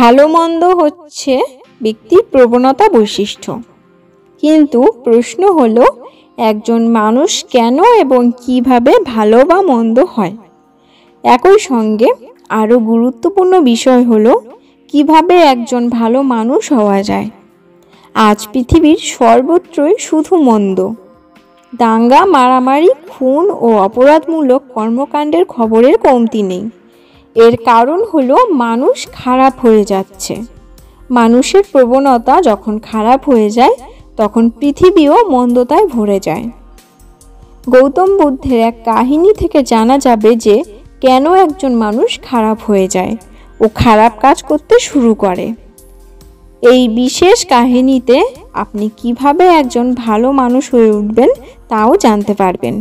ভালো মন্দ হচ্ছে ব্যক্তির প্রবণতা বৈশিষ্ট্য, কিন্তু প্রশ্ন হলো একজন মানুষ কেন এবং কিভাবে ভালো বা মন্দ হয়। একই সঙ্গে আরও গুরুত্বপূর্ণ বিষয় হলো কিভাবে একজন ভালো মানুষ হওয়া যায়। আজ পৃথিবীর সর্বত্রই শুধু মন্দ, দাঙ্গা, মারামারি, খুন ও অপরাধমূলক কর্মকাণ্ডের খবরের কমতি নেই। এর কারণ হলো মানুষ খারাপ হয়ে যাচ্ছে। মানুষের প্রবণতা যখন খারাপ হয়ে যায় তখন পৃথিবীও মন্দতায় ভরে যায়। গৌতম বুদ্ধের এক কাহিনী থেকে জানা যাবে যে কেন একজন মানুষ খারাপ হয়ে যায় ও খারাপ কাজ করতে শুরু করে। এই বিশেষ কাহিনীতে আপনি কিভাবে একজন ভালো মানুষ হয়ে উঠবেন তাও জানতে পারবেন।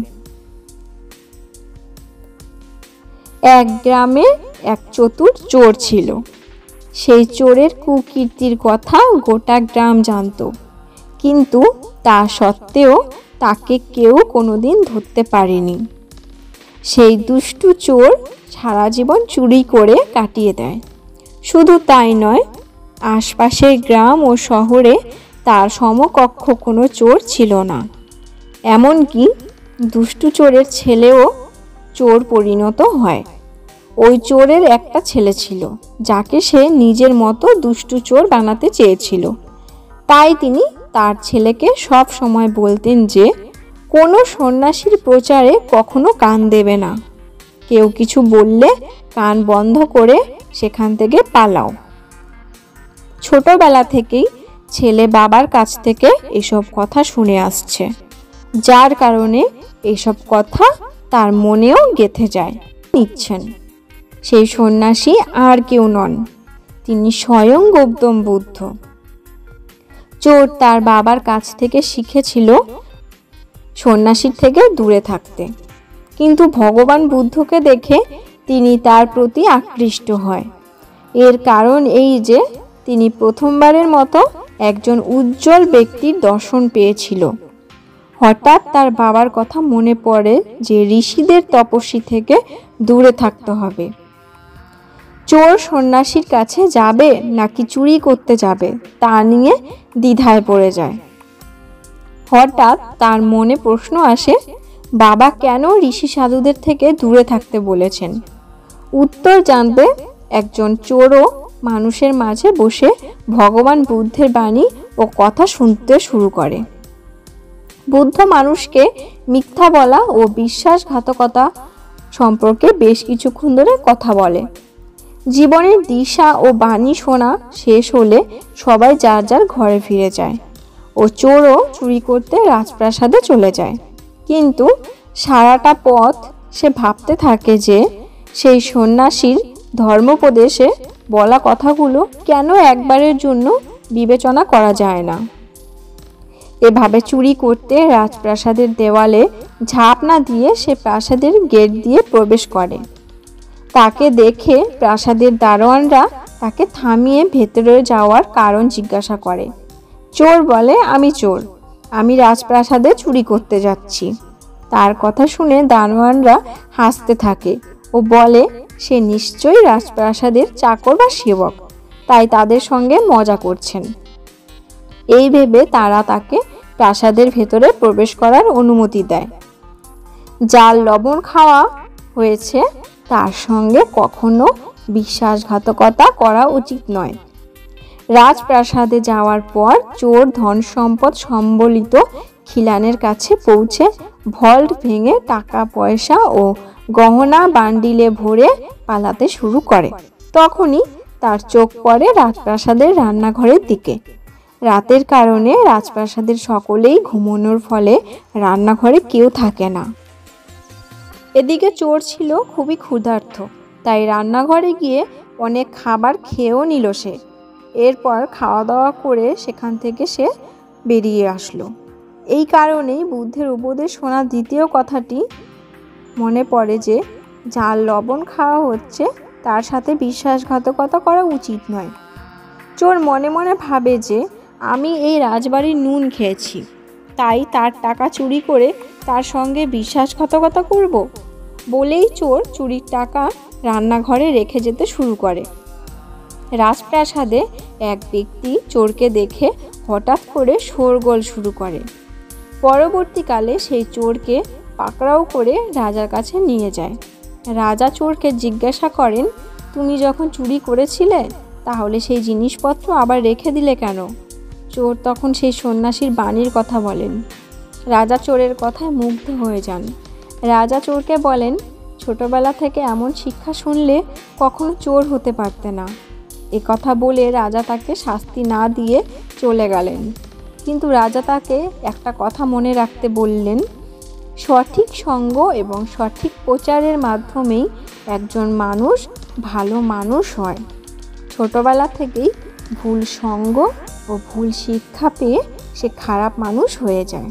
এক গ্রামে এক চতুর চোর ছিল। সেই চোরের কুকীর্তির কথা গোটা গ্রাম জানত, কিন্তু তা সত্ত্বেও তাকে কেউ কোনোদিন ধরতে পারেনি। সেই দুষ্টু চোর সারা জীবন চুরি করে কাটিয়ে দেয়। শুধু তাই নয়, আশপাশের গ্রাম ও শহরে তার সমকক্ষ কোনো চোর ছিল না। এমনকি দুষ্টু চোরের ছেলেও চোর পরিণত হয়। ওই চোরের একটা ছেলে ছিল যাকে সে নিজের মতো দুষ্টু চোর বানাতে চেয়েছিল। তাই তিনি তার ছেলেকে সব সময় বলতেন যে কোনো সন্ন্যাসীর প্রচারে কখনো কান দেবে না। কেউ কিছু বললে কান বন্ধ করে সেখান থেকে পালাও। ছোটবেলা থেকেই ছেলে বাবার কাছ থেকে এসব কথা শুনে আসছে, যার কারণে এসব কথা তার মনেও গেঁথে যায়। নিচ্ছেন সেই সন্ন্যাসী আর কেউ নন, তিনি স্বয়ং গৌতম বুদ্ধ। চোর তার বাবার কাছ থেকে শিখেছিল সন্ন্যাসীর থেকে দূরে থাকতে, কিন্তু ভগবান বুদ্ধকে দেখে তিনি তার প্রতি আকৃষ্ট হয়। এর কারণ এই যে তিনি প্রথমবারের মতো একজন উজ্জ্বল ব্যক্তির দর্শন পেয়েছিল। হঠাৎ তার বাবার কথা মনে পড়ে যে ঋষিদের তপস্বী থেকে দূরে থাকতে হবে। চোর সন্ন্যাসীর কাছে যাবে নাকি চুরি করতে যাবে তা নিয়ে দ্বিধায় পড়ে যায়। হঠাৎ তার মনে প্রশ্ন আসে, বাবা কেন ঋষি সাধুদের থেকে দূরে থাকতে বলেছেন? উত্তর জানতে একজন চোরও মানুষের মাঝে বসে ভগবান বুদ্ধের বাণী ও কথা শুনতে শুরু করে। বুদ্ধ মানুষকে মিথ্যা বলা ও বিশ্বাসঘাতকতা সম্পর্কে বেশ কিছুক্ষণ ধরে কথা বলে। জীবনের দিশা ও বাণী শোনা শেষ হলে সবাই যার যার ঘরে ফিরে যায় ও চোরও চুরি করতে রাজপ্রাসাদে চলে যায়। কিন্তু সারাটা পথ সে ভাবতে থাকে যে সেই সন্ন্যাসীর ধর্মোপদেশে বলা কথাগুলো কেন একবারের জন্য বিবেচনা করা যায় না। এভাবে চুরি করতে রাজপ্রাসাদের দেওয়ালে ঝাঁপ না দিয়ে সে প্রাসাদের গেট দিয়ে প্রবেশ করে। তাকে দেখে প্রাসাদের দারোয়ানরা তাকে থামিয়ে ভেতরে যাওয়ার কারণ জিজ্ঞাসা করে। চোর বলে, আমি চোর, আমি রাজপ্রাসাদে চুরি করতে যাচ্ছি। তার কথা শুনে দারোয়ানরা হাসতে থাকে ও বলে সে নিশ্চয়ই রাজপ্রাসাদের চাকর বা সেবক, তাই তাদের সঙ্গে মজা করছেন। এই ভেবে তারা তাকে প্রাসাদের ভেতরে প্রবেশ করার অনুমতি দেয়। যার লবণ খাওয়া হয়েছে তার সঙ্গে কখনো বিশ্বাসঘাতকতা করা উচিত নয়। রাজপ্রাসাদে যাওয়ার পর চোর ধন সম্পদ সম্বলিত খিলানের কাছে পৌঁছে ভল্ট ভেঙে টাকা পয়সা ও গহনা বান্ডিলে ভরে পালাতে শুরু করে। তখনই তার চোখ পড়ে রাজপ্রাসাদের রান্নাঘরের দিকে। রাতের কারণে রাজপ্রাসাদের সকলেই ঘুমানোর ফলে রান্নাঘরে কেউ থাকে না। এদিকে চোর ছিল খুবই ক্ষুধার্ত, তাই রান্নাঘরে গিয়ে অনেক খাবার খেয়েও নিল সে। এরপর খাওয়া দাওয়া করে সেখান থেকে সে বেরিয়ে আসলো। এই কারণেই বুদ্ধের উপদেশ শোনা দ্বিতীয় কথাটি মনে পড়ে যে যার লবণ খাওয়া হচ্ছে তার সাথে বিশ্বাসঘাতকতা করা উচিত নয়। চোর মনে মনে ভাবে যে আমি এই রাজবাড়ির নুন খেয়েছি, তাই তার টাকা চুরি করে তার সঙ্গে বিশ্বাসঘাতকতা করব বলেই চোর চুরির টাকা রান্নাঘরে রেখে যেতে শুরু করে। রাজপ্রাসাদে এক ব্যক্তি চোরকে দেখে হঠাৎ করে শোরগোল শুরু করে। পরবর্তীকালে সেই চোরকে পাকড়াও করে রাজার কাছে নিয়ে যায়। রাজা চোরকে জিজ্ঞাসা করেন, তুমি যখন চুরি করেছিলে তাহলে সেই জিনিসপত্র আবার রেখে দিলে কেন? চোর তখন সেই সন্ন্যাসীর বাণীর কথা বলেন। রাজা চোরের কথায় মুগ্ধ হয়ে যান। রাজা চোরকে বলেন, ছোটবেলা থেকে এমন শিক্ষা শুনলে কখনো চোর হতে পারতে না। এ কথা বলে রাজা তাকে শাস্তি না দিয়ে চলে গেলেন। কিন্তু রাজা তাকে একটা কথা মনে রাখতে বললেন, সঠিক সঙ্গ এবং সঠিক প্রচারের মাধ্যমেই একজন মানুষ ভালো মানুষ হয়। ছোটবেলা থেকেই ভুল সঙ্গ ও ভুল শিক্ষা পেয়ে সে খারাপ মানুষ হয়ে যায়।